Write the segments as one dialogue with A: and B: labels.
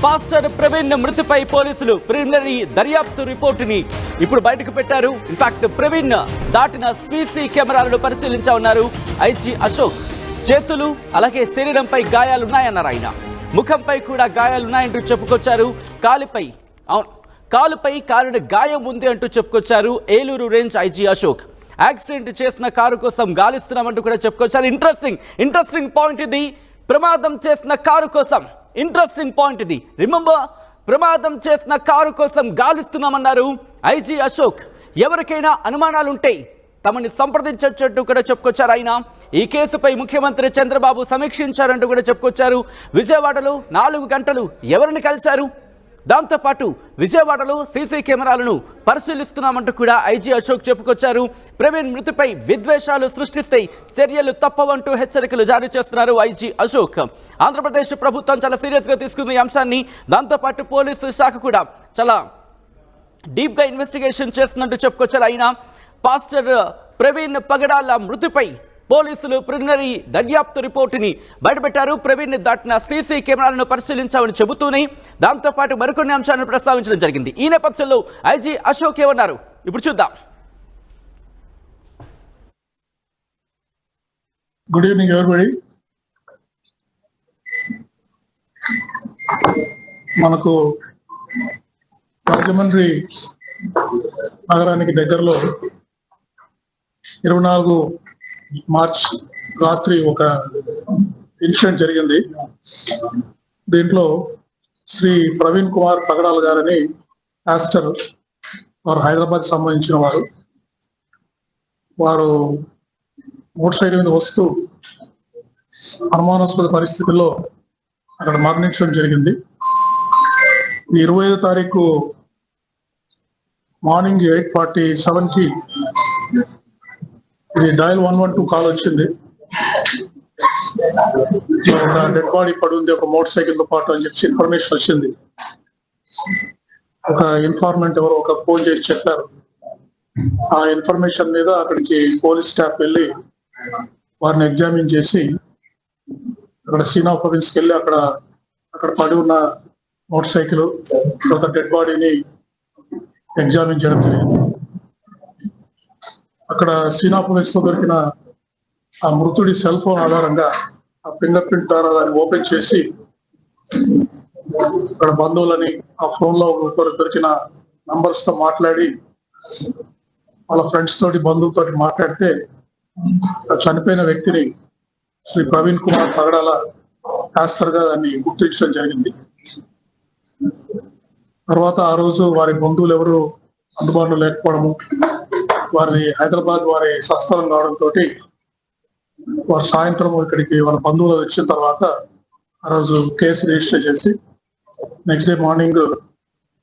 A: Pastor Praveen మృతిపై పోలీసులు preliminary దర్యాప్తు రిపోర్టుని ఇప్పుడు బయటకు పెట్టారు. ఇన్ఫాక్ట్ ప్రవీణ్ దాటిన సీసీ కెమెరాలను పరిశీలించనున్నారు ఐజీ అశోక్. చేతులు అలాగే శరీరంపై గాయాలున్నాయన్నారు ఆయన. ముఖంపై కూడా గాయాలున్నాయంటూ చెప్పుకొచ్చారు. కాలుపై కాలిన గాయం ఉంది అంటూ చెప్పుకొచ్చారు Eluru range IG Ashok. Accident చేసిన కారు కోసం గాలిస్తున్నామంటూ కూడా చెప్పుకొచ్చారు. ఇంట్రెస్టింగ్ పాయింట్ ఇది. ప్రమాదం చేసిన కారు కోసం ఇంట్రెస్టింగ్ పాయింట్ ఇది. రిమెంబర్, ప్రమాదం చేసిన కారు కోసం గాలిస్తున్నామన్నారు ఐజీ అశోక్. ఎవరికైనా అనుమానాలుంటే తమని సంప్రదించొచ్చంటూ కూడా చెప్పుకొచ్చారు ఆయన. ఈ కేసుపై ముఖ్యమంత్రి చంద్రబాబు సమీక్షించారంటూ కూడా చెప్పుకొచ్చారు. విజయవాడలో 4 గంటలు ఎవరిని కలిశారు? దాంతోపాటు విజయవాడలో సీసీ కెమెరాలను పరిశీలిస్తున్నామంటూ కూడా ఐజీ అశోక్ చెప్పుకొచ్చారు. ప్రవీణ్ మృతిపై విద్వేషాలు సృష్టిస్తే చర్యలు తప్పవంటూ హెచ్చరికలు జారీ చేస్తున్నారు ఐజీ అశోక్. ఆంధ్రప్రదేశ్ ప్రభుత్వం చాలా సీరియస్గా తీసుకుంది ఈ అంశాన్ని. దాంతోపాటు పోలీసు శాఖ కూడా చాలా డీప్గా ఇన్వెస్టిగేషన్ చేస్తున్నట్టు చెప్పుకొచ్చారు ఆయన. పాస్టర్ ప్రవీణ్ పగడాల మృతిపై పోలీసులు ప్రిలిమినరీ దర్యాప్తు రిపోర్టుని బయటపెట్టారు. ప్రవీణ్ దాటిన సీసీ కెమెరాలను పరిశీలించామని చెబుతూనే దాంతోపాటు మరికొన్ని అంశాలను ప్రస్తావించడం జరిగింది. ఈ నేపథ్యంలో ఐజీ అశోక్ ఏమన్నారు ఇప్పుడు చూద్దాం.
B: Good evening everybody. మనకు రాజమండ్రి నగరానికి దగ్గరలో 24 మార్చ్ రాత్రి ఒక ఇన్సిడెంట్ జరిగింది. దీంట్లో శ్రీ ప్రవీణ్ కుమార్ పగడాల్ గారని పాస్టర్ వారు హైదరాబాద్ సంబంధించిన వారు మోటార్ సైకిల్ మీద వస్తూ అనుమానాస్పద పరిస్థితుల్లో అక్కడ మరణించడం జరిగింది. 25వ తారీఖు మార్నింగ్ 8:47కి ఇది డయల్ 112 కాల్ వచ్చింది. ఒక డెడ్ బాడీ పడి ఉంది ఒక మోటార్ సైకిల్ తో పాటు అని చెప్పి ఇన్ఫర్మేషన్ వచ్చింది. ఒక ఇన్ఫార్మెంట్ ఎవరో ఒక ఫోన్ చేసి చెప్పారు. ఆ ఇన్ఫర్మేషన్ మీద అక్కడికి పోలీస్ స్టాఫ్ వెళ్ళి వారిని ఎగ్జామిన్ చేసి అక్కడ సీన్ ఆఫ్ ఆఫెన్స్ కి వెళ్ళి అక్కడ పడి ఉన్న మోటార్ సైకిల్ ఒక డెడ్ బాడీని ఎగ్జామిన్ చేయడం జరిగింది. అక్కడ సీన్ ఆఫ్ ఆఫెన్స్ లో దొరికిన ఆ మృతుడి సెల్ ఫోన్ ఆధారంగా ఆ ఫింగర్ ప్రింట్ ద్వారా దాన్ని ఓపెన్ చేసి అక్కడ బంధువులని ఆ ఫోన్ లో దొరికిన నంబర్స్ తో మాట్లాడి వాళ్ళ ఫ్రెండ్స్ తోటి బంధువులతోటి మాట్లాడితే చనిపోయిన వ్యక్తిని శ్రీ ప్రవీణ్ కుమార్ పగడాల పాస్టర్ గా దాన్ని గుర్తించడం జరిగింది. తర్వాత ఆ రోజు వారి బంధువులు ఎవరు అందుబాటులో లేకపోవడము, వారి హైదరాబాద్ వారి స్వస్థలం కావడంతో వారు సాయంత్రం ఇక్కడికి వాళ్ళ బంధువులు వచ్చిన తర్వాత ఆ రోజు కేసు రిజిస్టర్ చేసి నెక్స్ట్ డే మార్నింగ్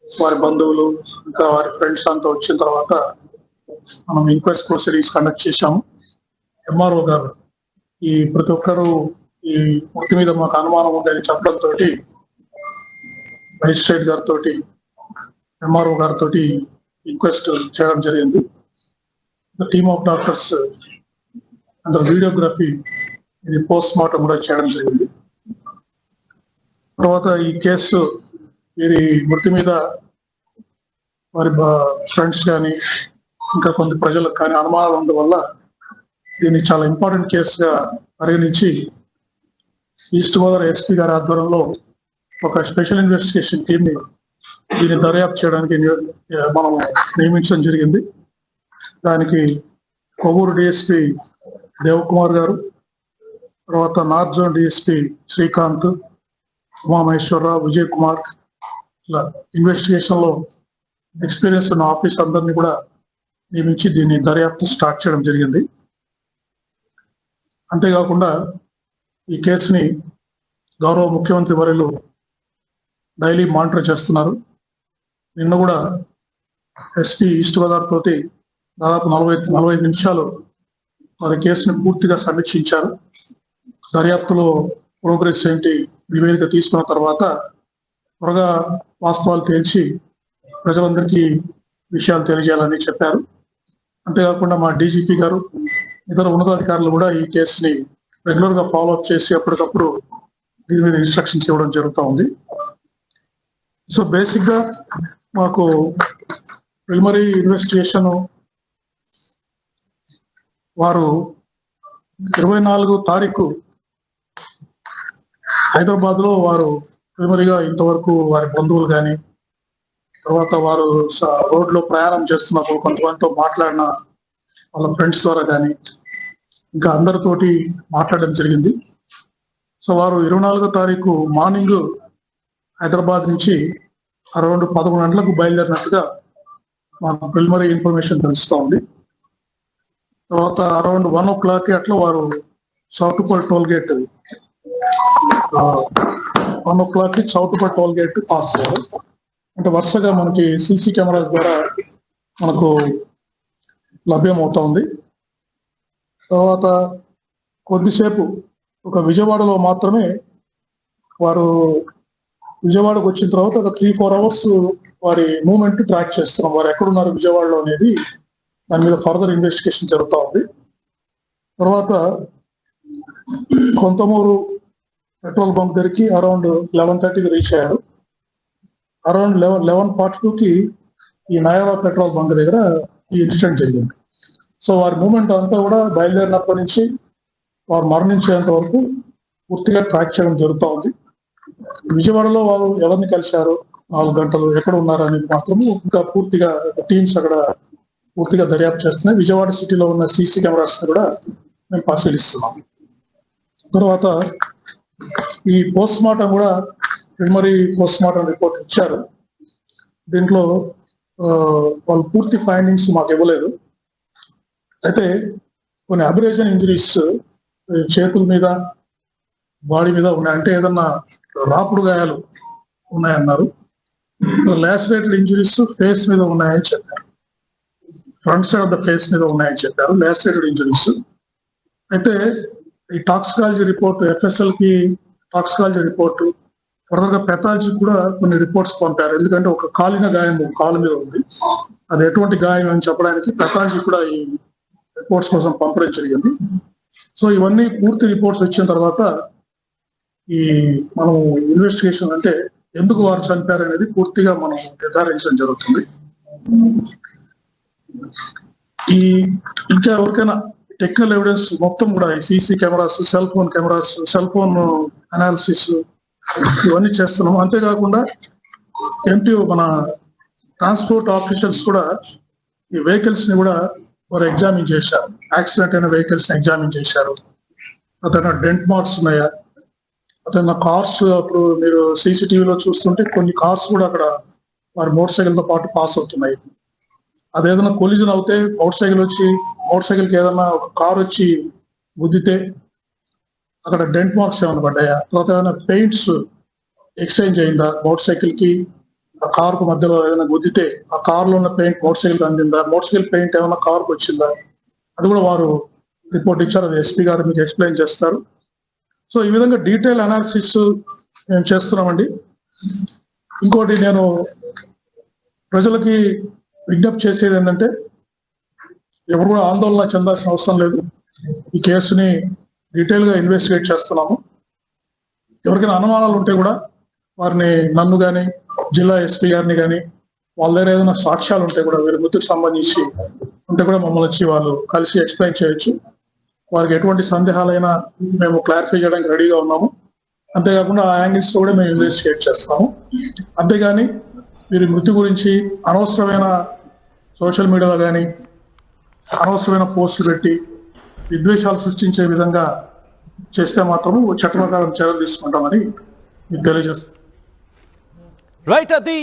B: వారి బంధువులు ఇంకా వారి ఫ్రెండ్స్ అంతా వచ్చిన తర్వాత మనం ఇంక్వెస్ట్ ప్రొసీడింగ్స్ కండక్ట్ చేశాము. ఎంఆర్ఓ గారు ఈ ప్రతి ఒక్కరూ ఈ మృతి మీద మాకు అనుమానం ఉందని చెప్పడంతో మేజిస్ట్రేట్ గారితో ఎంఆర్ఓ గారితో ఇంక్వెస్ట్ చేయడం జరిగింది. The team of doctors under videography ఇది పోస్ట్ మార్టం కూడా చేయడం జరిగింది. తర్వాత ఈ కేసు వీరి మృతి మీద వారి ఫ్రెండ్స్ కానీ ఇంకా కొంత ప్రజలకు కానీ అనుమానాలు ఉండడం వల్ల దీన్ని చాలా ఇంపార్టెంట్ కేసుగా పరిగణించి ఈస్ట్ గోదావరి ఎస్పీ గారి ఆధ్వర్యంలో ఒక స్పెషల్ ఇన్వెస్టిగేషన్ టీమ్ ని దీన్ని దర్యాప్తు చేయడానికి మనం నియమించడం జరిగింది. దానికి కొవ్వూరు డిఎస్పీ దేవకుమార్ గారు, తర్వాత north zone DSP Srikanth, Umamaheswararao, Vijay Kumar ఇలా ఇన్వెస్టిగేషన్ లో ఎక్స్పీరియన్స్ ఉన్న ఆఫీస్ అందరినీ కూడా నియమించి దీన్ని దర్యాప్తు స్టార్ట్ చేయడం జరిగింది. అంతేకాకుండా ఈ కేసుని గౌరవ ముఖ్యమంత్రి వర్యులు డైలీ మానిటర్ చేస్తున్నారు. నిన్న కూడా ఎస్పీ ఈస్ట్ గోదావరి తోటి దాదాపు 45 నిమిషాలు వారి కేసుని పూర్తిగా సమీక్షించారు. దర్యాప్తులో ప్రోగ్రెస్ ఏంటి నివేదిక తీసుకున్న తర్వాత త్వరగా వాస్తవాలు తేల్చి ప్రజలందరికీ విషయాలు తెలియజేయాలని చెప్పారు. అంతేకాకుండా మా డీజీపీ గారు ఇతర ఉన్నతాధికారులు కూడా ఈ కేసుని రెగ్యులర్ గా ఫాలో అప్ చేసి అప్పటికప్పుడు దీని మీద ఇన్స్ట్రక్షన్స్ ఇవ్వడం జరుగుతూ ఉంది. సో బేసిక్ గా మాకు ప్రిలిమినరీ ఇన్వెస్టిగేషన్ వారు 24 తారీఖు హైదరాబాద్ లో వారు ప్రిలిమినరీగా ఇంతవరకు వారి బంధువులు కానీ తర్వాత వారు రోడ్లో ప్రయాణం చేస్తున్నప్పుడు కొంతమందితో మాట్లాడిన వాళ్ళ ఫ్రెండ్స్ ద్వారా కానీ ఇంకా అందరితోటి మాట్లాడడం జరిగింది. సో వారు 24వ తారీఖు మార్నింగ్ హైదరాబాద్ నుంచి అరౌండ్ 11 గంటలకు బయలుదేరినట్టుగా మాకు ప్రిలిమినరీ ఇన్ఫర్మేషన్ తెలుస్తూ ఉంది. తర్వాత అరౌండ్ 1 o'clock అట్లా వారు Choutuppal toll gate 1 o'clock Choutuppal toll gate pass అయ్యారు. అంటే వరుసగా మనకి సీసీ కెమెరాస్ ద్వారా మనకు లభ్యమవుతా ఉంది. తర్వాత కొద్దిసేపు ఒక విజయవాడలో మాత్రమే వారు విజయవాడకు వచ్చిన తర్వాత ఒక 3-4 hours వారి మూవ్మెంట్ ట్రాక్ చేస్తున్నాం. వారు ఎక్కడున్నారు విజయవాడలో అనేది దాని మీద ఫర్దర్ ఇన్వెస్టిగేషన్ జరుగుతూ ఉంది. తర్వాత కొంతమూరు పెట్రోల్ బంక్ దగ్గరికి అరౌండ్ 11:30కి రీచ్ అయ్యారు. అరౌండ్ 11:42కి ఈ నయావా పెట్రోల్ బంక్ దగ్గర ఈ ఇన్సిడెంట్ జరిగింది. సో వారి మూవ్మెంట్ అంతా కూడా బయలుదేరినప్పటి నుంచి వారు మరణించేంత వరకు పూర్తిగా ట్రాక్ చేయడం జరుగుతూ ఉంది. విజయవాడలో వారు ఎవరిని కలిశారు, 4 గంటలు ఎక్కడ ఉన్నారు అనేది మాత్రము ఇంకా పూర్తిగా టీమ్స్ అక్కడ పూర్తిగా దర్యాప్తు చేస్తున్నాయి. విజయవాడ సిటీలో ఉన్న సీసీ కెమెరాస్ కూడా మేము పరిశీలిస్తున్నాం. తర్వాత ఈ పోస్ట్ మార్టం కూడా ప్రిలిమినరీ పోస్ట్ మార్టం రిపోర్ట్ ఇచ్చారు. దీంట్లో వాళ్ళు పూర్తి ఫైండింగ్స్ మాకు ఇవ్వలేదు. అయితే కొన్ని అబ్రేషన్ ఇంజరీస్ చేతుల మీద బాడీ మీద ఉన్నాయి, అంటే ఏదన్నా రాపుడు గాయాలు ఉన్నాయన్నారు. లాసరేటెడ్ ఇంజరీస్ ఫేస్ మీద ఉన్నాయని చెప్పారు, front side of the face మీద ఉన్నాయని చెప్పారు లాసరేటెడ్ ఇంజరీస్. అయితే ఈ టాక్సికాలజీ రిపోర్ట్ FSL కి టాక్సికాలజీ రిపోర్ట్ ఫర్దర్గా పెథాలజీ కూడా కొన్ని రిపోర్ట్స్ పంపారు. ఎందుకంటే ఒక కాలిన గాయం కాలు మీద ఉంది, అది ఎటువంటి గాయం అని చెప్పడానికి పెథాలజీ కూడా ఈ రిపోర్ట్స్ కోసం పంపడం జరిగింది. సో ఇవన్నీ పూర్తి రిపోర్ట్స్ వచ్చిన తర్వాత ఈ మనం ఇన్వెస్టిగేషన్ అంటే ఎందుకు వారు చనిపోయారు అనేది పూర్తిగా మనం నిర్ధారించడం జరుగుతుంది. ఈ ఇంకా ఎవరికైనా టెక్నికల్ ఎవిడెన్స్ మొత్తం కూడా CC cameras, cell phone cameras, cell phone analysis ఇవన్నీ చేస్తున్నాం. అంతేకాకుండా MTO మన ట్రాన్స్పోర్ట్ ఆఫీసర్స్ కూడా ఈ వెహికల్స్ ని కూడా వారు ఎగ్జామిన్ చేశారు. యాక్సిడెంట్ అయిన వెహికల్స్ ని ఎగ్జామిన్ చేశారు. అతను డెంట్ మార్క్స్ ఉన్నాయా, అతను కార్స్ అప్పుడు మీరు CCTVలో చూస్తుంటే కొన్ని కార్స్ కూడా అక్కడ వారి మోటార్ సైకిల్ తో పాటు పాస్ అవుతున్నాయి. అదేదైనా కొలిజన్ అవుతే మోటార్ సైకిల్కి ఏదైనా ఒక కార్ వచ్చి గుద్దితే అక్కడ డెంట్ మార్క్స్ ఏమైనా పడ్డాయా, తర్వాత ఏదైనా పెయింట్స్ ఎక్స్చేంజ్ అయిందా, మోటార్ సైకిల్ కి ఆ కార్ కు మధ్యలో ఏదైనా గుద్దితే ఆ కార్ లో ఉన్న పెయింట్ మోటార్ సైకిల్ అందిందా, మోటార్ సైకిల్ పెయింట్ ఏమైనా కార్ కు వచ్చిందా, అది కూడా వారు రిపోర్ట్ ఇచ్చారు. అది SP గారు మీకు ఎక్స్ప్లెయిన్ చేస్తారు. సో ఈ విధంగా డీటెయిల్ అనాలిసిస్ మేము చేస్తున్నామండి. ఇంకోటి నేను ప్రజలకి విజ్ఞప్తి చేసేది ఏంటంటే ఎవరు కూడా ఆందోళన చెందాల్సిన అవసరం లేదు. ఈ కేసుని డీటెయిల్ గా ఇన్వెస్టిగేట్ చేస్తున్నాము. ఎవరికైనా అనుమానాలు ఉంటే కూడా వారిని నన్ను కానీ జిల్లా SP గారిని కానీ వాళ్ళ దగ్గర ఏదైనా సాక్ష్యాలు ఉంటే కూడా వీరి మృతికి సంబంధించి ఉంటే కూడా మమ్మల్ని వచ్చి వాళ్ళు కలిసి ఎక్స్ప్లెయిన్ చేయొచ్చు. వారికి ఎటువంటి సందేహాలైనా మేము క్లారిఫై చేయడానికి రెడీగా ఉన్నాము. అంతేకాకుండా ఆ యాంగిల్స్ కూడా మేము ఇన్వెస్టిగేట్ చేస్తాము. అంతేగాని వీరి మృతి గురించి అనవసరమైన సోషల్ మీడియాలో కానీ అనవసరమైన పోస్టులు పెట్టి విద్వేషాలు సృష్టించే విధంగా చేస్తే మాత్రం చట్ట ప్రకారం చర్యలు తీసుకుంటామని మీకు తెలియజేస్తాం.
A: రైట్, అది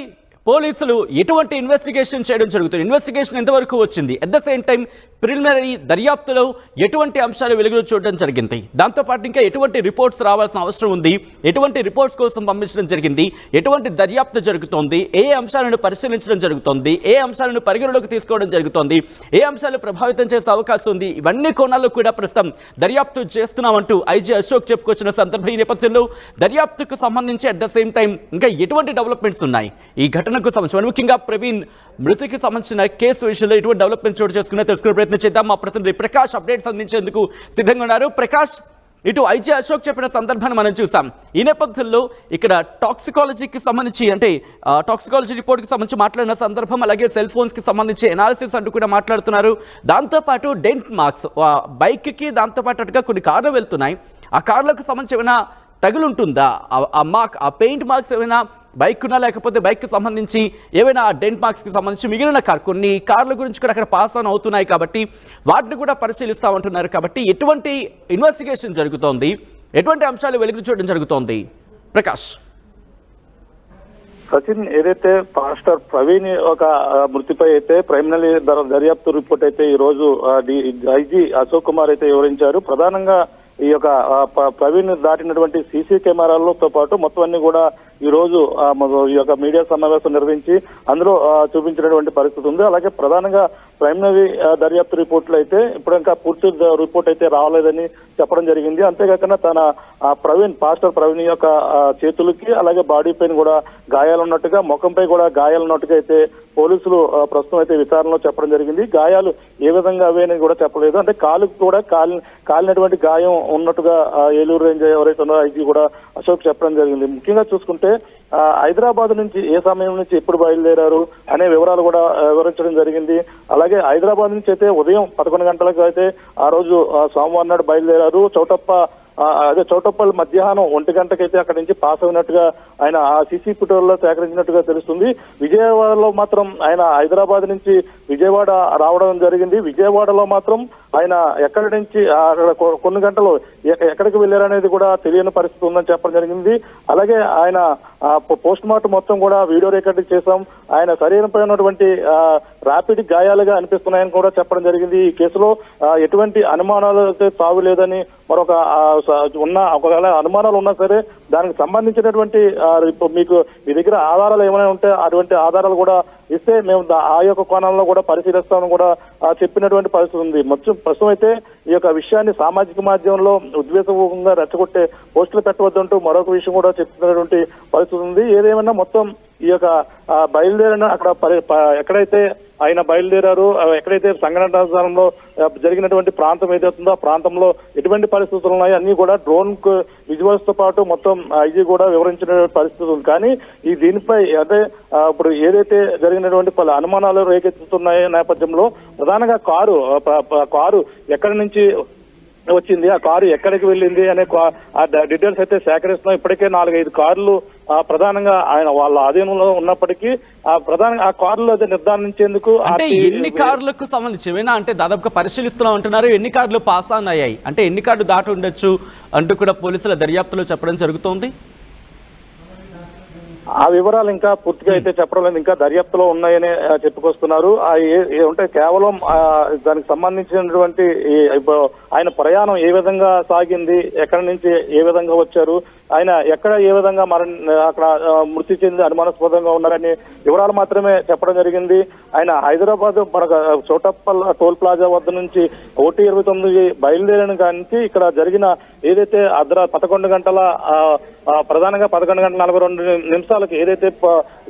A: పోలీసులు ఎటువంటి ఇన్వెస్టిగేషన్ చేయడం జరుగుతుంది, ఇన్వెస్టిగేషన్ ఎంతవరకు వచ్చింది, at the same time preliminary దర్యాప్తులో ఎటువంటి అంశాలు వెలుగులో చూడడం జరిగింది, దాంతోపాటు ఇంకా ఎటువంటి రిపోర్ట్స్ రావాల్సిన అవసరం ఉంది, ఎటువంటి రిపోర్ట్స్ కోసం పంపించడం జరిగింది, ఎటువంటి దర్యాప్తు జరుగుతోంది, ఏ అంశాలను పరిశీలించడం జరుగుతోంది, ఏ అంశాలను పరిగణలోకి తీసుకోవడం జరుగుతోంది, ఏ అంశాలు ప్రభావితం చేసే అవకాశం ఉంది, ఇవన్నీ కోణాల్లో కూడా ప్రస్తుతం దర్యాప్తు చేస్తున్నామంటూ IG అశోక్ చెప్పుకొచ్చిన సందర్భం ఈ నేపథ్యంలో దర్యాప్తుకు సంబంధించి అట్ ద సేమ్ టైం ఇంకా ఎటువంటి డెవలప్మెంట్స్ ఉన్నాయి ఈ ఘటనకు సంబంధించి, ముఖ్యంగా ప్రవీణ్ మృతికి సంబంధించిన కేసు విషయంలో ఎటువంటి డెవలప్మెంట్ చోటు చేసుకునే తెలుసుకునే ప్రయత్నం చేద్దాం. మా ప్రతినిధి ప్రకాష్ అప్డేట్స్ అందించేందుకు సిద్ధంగా ఉన్నారు. ప్రకాష్, ఇటు ఐజీ అశోక్ చెప్పిన సందర్భాన్ని మనం చూసాం. ఈ నేపథ్యంలో ఇక్కడ టాక్సికాలజీకి సంబంధించి అంటే టాక్సికాలజీ రిపోర్ట్కి సంబంధించి మాట్లాడిన సందర్భం, అలాగే సెల్ ఫోన్స్కి సంబంధించి ఎనాలిసిస్ అంటూ కూడా మాట్లాడుతున్నారు. దాంతోపాటు డెంట్ మార్క్స్ బైక్కి దాంతోపాటు అటుగా కొన్ని కార్లు వెళ్తున్నాయి. ఆ కార్లకు సంబంధించి ఏమైనా తగులుంటుందా, ఆ పెయింట్ మార్క్స్ ఏమైనా బైక్ ఉన్నా, లేకపోతే బైక్కి సంబంధించి ఏవైనా డెంట్ మార్క్స్కి సంబంధించి మిగిలిన కొన్ని కార్ల గురించి కూడా అక్కడ పాస్ ఆన్ అవుతున్నాయి కాబట్టి వాటిని కూడా పరిశీలిస్తామంటున్నారు. కాబట్టి ఎటువంటి ఇన్వెస్టిగేషన్ జరుగుతోంది, ఎటువంటి అంశాలు వెలుగు చూడడం జరుగుతోంది ప్రకాష్?
C: సచిన్, ఏదైతే పాస్టర్ ప్రవీణ్ ఒక మృతిపై అయితే ప్రైమరీ దర్యాప్తు రిపోర్ట్ అయితే ఈ రోజు ఐజీ అశోక్ కుమార్ అయితే వివరించారు. ప్రధానంగా ఈ యొక్క ప్రవీణ్ దాటినటువంటి సీసీ కెమెరాలతో పాటు మొత్తం అన్ని కూడా ఈ రోజు ఈ యొక్క మీడియా సమావేశం నిర్వహించి అందులో చూపించినటువంటి పరిస్థితి ఉంది. అలాగే ప్రధానంగా ప్రైమరీ దర్యాప్తు రిపోర్ట్లు అయితే ఇప్పుడు ఇంకా పూర్తి రిపోర్ట్ అయితే రావాలేదని చెప్పడం జరిగింది. అంతేకాకుండా తన పాస్టర్ ప్రవీణ్ యొక్క చేతులకి అలాగే బాడీ పైన కూడా గాయాలున్నట్టుగా, ముఖంపై కూడా గాయాలున్నట్టుగా అయితే పోలీసులు ప్రస్తుతం అయితే విచారణలో చెప్పడం జరిగింది. గాయాలు ఏ విధంగా అవేని కూడా చెప్పలేదు. అంటే కాలుకు కూడా కాలినటువంటి గాయం ఉన్నట్టుగా ఏలూరు రేంజ్ ఎవరైతే ఉన్నారో ఐజీ కూడా అశోక్ చెప్పడం జరిగింది. ముఖ్యంగా చూసుకుంటే హైదరాబాద్ నుంచి ఏ సమయం నుంచి ఎప్పుడు బయలుదేరారు అనే వివరాలు కూడా వివరించడం జరిగింది. అలాగే హైదరాబాద్ నుంచి అయితే ఉదయం 11 గంటలకు అయితే ఆ రోజు సోమవారం నాడు బయలుదేరారు. చౌటప్పల్ మధ్యాహ్నం 1 గంటకైతే అక్కడి నుంచి పాస్ అయినట్టుగా ఆయన ఆ సీసీ ఫుటోల్లో సేకరించినట్టుగా తెలుస్తుంది. విజయవాడలో మాత్రం ఆయన హైదరాబాద్ నుంచి విజయవాడ రావడం జరిగింది. విజయవాడలో మాత్రం ఆయన ఎక్కడి నుంచి అక్కడ కొన్ని గంటలు ఎక్కడికి వెళ్ళారనేది కూడా తెలియని పరిస్థితి ఉందని చెప్పడం జరిగింది. అలాగే ఆయన పోస్ట్ మార్టం మొత్తం కూడా వీడియో రికార్డింగ్ చేశాం. ఆయన శరీరంపై ఉన్నటువంటి ర్యాపిడ్ గాయాలుగా అనిపిస్తున్నాయని కూడా చెప్పడం జరిగింది. ఈ కేసులో ఎటువంటి అనుమానాలు అయితే తావులేదని, మరొక ఒకవేళ అనుమానాలు ఉన్నా సరే దానికి సంబంధించినటువంటి మీకు మీ దగ్గర ఆధారాలు ఏమైనా ఉంటే అటువంటి ఆధారాలు కూడా ఇస్తే మేము ఆ యొక్క కోణంలో కూడా పరిశీలిస్తామని కూడా చెప్పినటువంటి పరిస్థితి ఉంది. ప్రస్తుతం అయితే ఈ యొక్క విషయాన్ని సామాజిక మాధ్యమంలో ఉద్వేగంగా రెచ్చగొట్టే పోస్టులు పెట్టవద్దంటూ మరొక విషయం కూడా చెప్తున్నటువంటి పరిస్థితి ఉంది. ఏదేమైనా మొత్తం ఈ యొక్క బయలుదేరిన అక్కడ ఎక్కడైతే ఆయన బయలుదేరారు, ఎక్కడైతే సంఘటన స్థలంలో జరిగినటువంటి ప్రాంతం ఏదైతుందో ఆ ప్రాంతంలో ఎటువంటి పరిస్థితులు ఉన్నాయో అన్ని కూడా డ్రోన్ విజువల్స్ తో పాటు మొత్తం ఐజీ కూడా వివరించిన పరిస్థితి ఉంది. కానీ ఈ దీనిపై అదే ఇప్పుడు ఏదైతే జరిగినటువంటి పలు అనుమానాలు రేకెత్తుతున్నాయో నేపథ్యంలో ప్రధానంగా కారు ఎక్కడి నుంచి వచ్చింది, ఆ కారు ఎక్కడికి వెళ్ళింది అనే డీటెయిల్స్ అయితే సేకరిస్తున్నాం. ఇప్పటికే 4-5 కార్లు ప్రధానంగా ఆయన వాళ్ళ ఆధీనంలో ఉన్నప్పటికీ ప్రధానంగా ఆ కార్లు అయితే నిర్ధారించేందుకు
A: అంటే ఎన్ని కార్లకు సంబంధించి ఏమైనా అంటే దాదాపుగా పరిశీలిస్తున్నాం అంటున్నారు. ఎన్ని కార్లు పాస్ ఆన్ అయ్యాయి అంటే ఎన్ని కార్లు దాటి ఉండొచ్చు అంటూ కూడా పోలీసుల దర్యాప్తులో చెప్పడం జరుగుతోంది.
C: ఆ వివరాలు ఇంకా పూర్తిగా అయితే చెప్పడం లేదు, ఇంకా దర్యాప్తులో ఉన్నాయని చెప్పుకొస్తున్నారు. అంటే కేవలం దానికి సంబంధించినటువంటి ఆయన ప్రయాణం ఏ విధంగా సాగింది, ఎక్కడి నుంచి ఏ విధంగా వచ్చారు, ఆయన ఎక్కడ ఏ విధంగా అక్కడ మృతి చెంది అనుమానాస్పదంగా ఉన్నారని వివరాలు మాత్రమే చెప్పడం జరిగింది. ఆయన హైదరాబాద్ చౌటప్పల్ టోల్ ప్లాజా వద్ద నుంచి 1:29 బయలుదేరిన కానీ ఇక్కడ జరిగిన ఏదైతే 11 గంటల ప్రధానంగా 11:42 ఏదైతే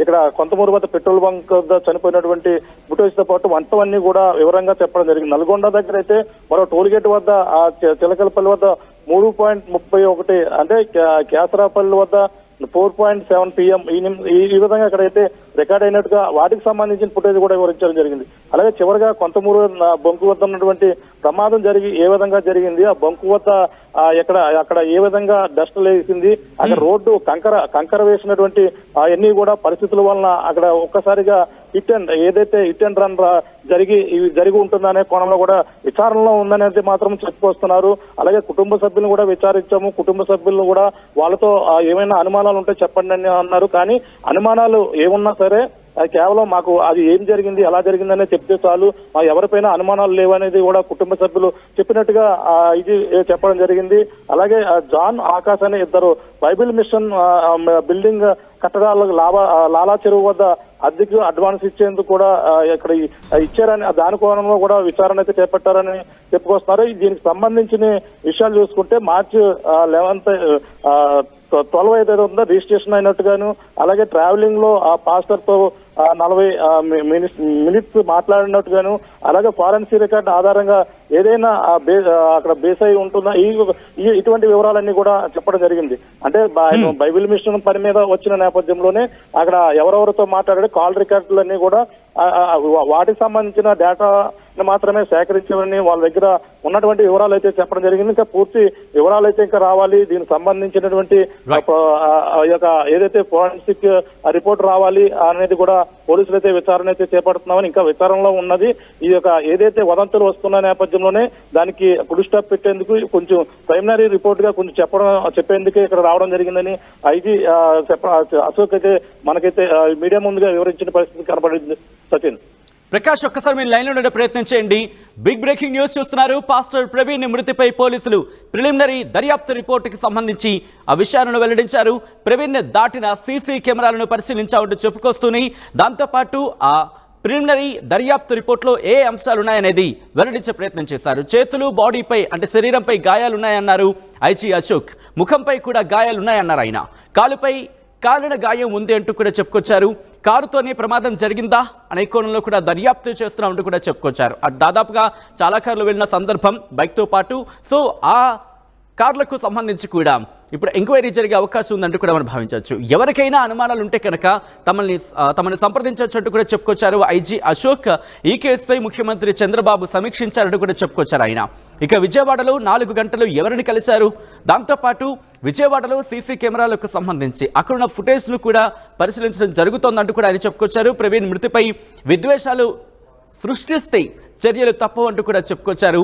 C: ఇక్కడ కొంతమూరు వద్ద పెట్రోల్ బంక్ వద్ద చనిపోయినటువంటి ఫుటేజ్ తో పాటు వంటవన్నీ కూడా వివరంగా చెప్పడం జరిగింది. నల్గొండ దగ్గర అయితే మరో టోల్ గేట్ వద్ద చిలకలపల్లి వద్ద 3.31 అంటే కేసరాపల్లి వద్ద 4.7 PM ఈ విధంగా అక్కడైతే రికార్డ్ అయినట్టుగా వాటికి సంబంధించిన ఫుటేజ్ కూడా వివరించడం జరిగింది. అలాగే చివరిగా కొంతమూరు బంకు వద్ద ఉన్నటువంటి ప్రమాదం ఏ విధంగా జరిగింది, ఆ బంకు వద్ద అక్కడ ఏ విధంగా డస్ట్ లేసింది, అక్కడ రోడ్డు కంకర వేసినటువంటి అవన్నీ కూడా పరిస్థితుల వలన అక్కడ ఒక్కసారిగా హిట్ అండ్ రన్ జరిగి ఉంటుందనే కోణంలో కూడా విచారణలో ఉందనేది మాత్రం చెప్పుకొస్తున్నారు. అలాగే కుటుంబ సభ్యులను కూడా విచారించాము. కుటుంబ సభ్యులను కూడా వాళ్ళతో ఏమైనా అనుమానాలు ఉంటే చెప్పండి అని అన్నారు. కానీ అనుమానాలు ఏమున్నా సరే కేవలం మాకు అది ఏం జరిగింది, ఎలా జరిగిందనే చెప్తే చాలు, మా ఎవరిపైన అనుమానాలు లేవనేది కూడా కుటుంబ సభ్యులు చెప్పినట్టుగా ఇది చెప్పడం జరిగింది. అలాగే జాన్ ఆకాష్ అనే ఇద్దరు బైబిల్ మిషన్ బిల్డింగ్ కట్టడాలకు లాలా చెరువు వద్ద అద్దెకు అడ్వాన్స్ ఇచ్చేందుకు కూడా ఇక్కడ ఇచ్చారని దాని కోణంలో కూడా విచారణ అయితే చేపట్టారని చెప్పుకొస్తున్నారు. దీనికి సంబంధించిన విషయాలు చూసుకుంటే మార్చి 12 ఏదైతే ఉందో రిజిస్ట్రేషన్ అయినట్టుగాను, అలాగే ట్రావెలింగ్ లో ఆ పాస్టర్ తో 40 మినిట్స్ మాట్లాడినట్టుగాను, అలాగే ఫారెన్సిక్ రికార్డ్ ఆధారంగా ఏదైనా అక్కడ బేస్ అయి ఉంటుందా ఇటువంటి వివరాలన్నీ కూడా చెప్పడం జరిగింది. అంటే బైబిల్ మిషన్ పని మీద వచ్చిన నేపథ్యంలోనే అక్కడ ఎవరెవరితో మాట్లాడే కాల్ రికార్డులన్నీ కూడా వాటికి సంబంధించిన డేటా మాత్రమే సేకరించామని వాళ్ళ దగ్గర ఉన్నటువంటి వివరాలు అయితే చెప్పడం జరిగింది. ఇంకా పూర్తి వివరాలు అయితే ఇంకా రావాలి. దీనికి సంబంధించినటువంటి ఏదైతే ఫోరెన్సిక్ రిపోర్ట్ రావాలి అనేది కూడా పోలీసులు అయితే విచారణ అయితే చేపడుతున్నామని, ఇంకా విచారణలో ఉన్నది. ఈ ఏదైతే వదంతులు వస్తున్న నేపథ్యంలోనే దానికి ఫుల్ స్టాప్ పెట్టేందుకు కొంచెం ప్రైమరీ రిపోర్ట్ గా కొంచెం చెప్పేందుకే ఇక్కడ రావడం జరిగిందని ఐజీ అశోక్ అయితే మనకైతే మీడియా ముందుగా వివరించిన పరిస్థితి కనబడింది. సచిన్,
A: ప్రకాష్, ఒక్కసారి మీరు లైన్లో ఉండే ప్రయత్నం చేయండి. బిగ్ బ్రేకింగ్ న్యూస్ చూస్తున్నారు. పాస్టర్ ప్రవీణ్ మృతిపై పోలీసులు ప్రిలిమినరీ దర్యాప్తు రిపోర్టుకి సంబంధించి ఆ విషయాలను వెల్లడించారు. ప్రవీణ్ దాటిన సీసీ కెమెరాలను పరిశీలించామంటూ చెప్పుకొస్తూనే దాంతోపాటు ఆ ప్రిలిమినరీ దర్యాప్తు రిపోర్ట్లో ఏ అంశాలు ఉన్నాయనేది వెల్లడించే ప్రయత్నం చేశారు. చేతులు, బాడీపై అంటే శరీరంపై గాయాలున్నాయన్నారు ఐజీ అశోక్. ముఖంపై కూడా గాయాలున్నాయన్నారు ఆయన. కాలుపై కాలిన గాయం ఉంది అంటూ కూడా చెప్పుకొచ్చారు. కారుతోనే ప్రమాదం జరిగిందా అనే కోణంలో కూడా దర్యాప్తు చేస్తున్నామంటూ కూడా చెప్పుకొచ్చారు. దాదాపుగా చాలా కార్లు వెళ్ళిన సందర్భం బైక్తో పాటు. సో ఆ కార్లకు సంబంధించి కూడా ఇప్పుడు ఎంక్వైరీ జరిగే అవకాశం ఉందంటూ కూడా మనం భావించవచ్చు. ఎవరికైనా అనుమానాలు ఉంటే కనుక తమని సంప్రదించవచ్చు కూడా చెప్పుకొచ్చారు ఐజీ అశోక్. ఈ కేసుపై ముఖ్యమంత్రి చంద్రబాబు సమీక్షించారంటూ కూడా చెప్పుకొచ్చారు ఆయన. ఇక విజయవాడలో 4 గంటలు ఎవరిని కలిశారు, దాంతోపాటు విజయవాడలో సీసీ కెమెరాలకు సంబంధించి అక్కడున్న ఫుటేజ్ను కూడా పరిశీలించడం జరుగుతోందంటూ కూడా ఆయన చెప్పుకొచ్చారు. ప్రవీణ్ మృతిపై విద్వేషాలు సృష్టిస్తే చర్యలు తప్పవంటూ కూడా చెప్పుకొచ్చారు.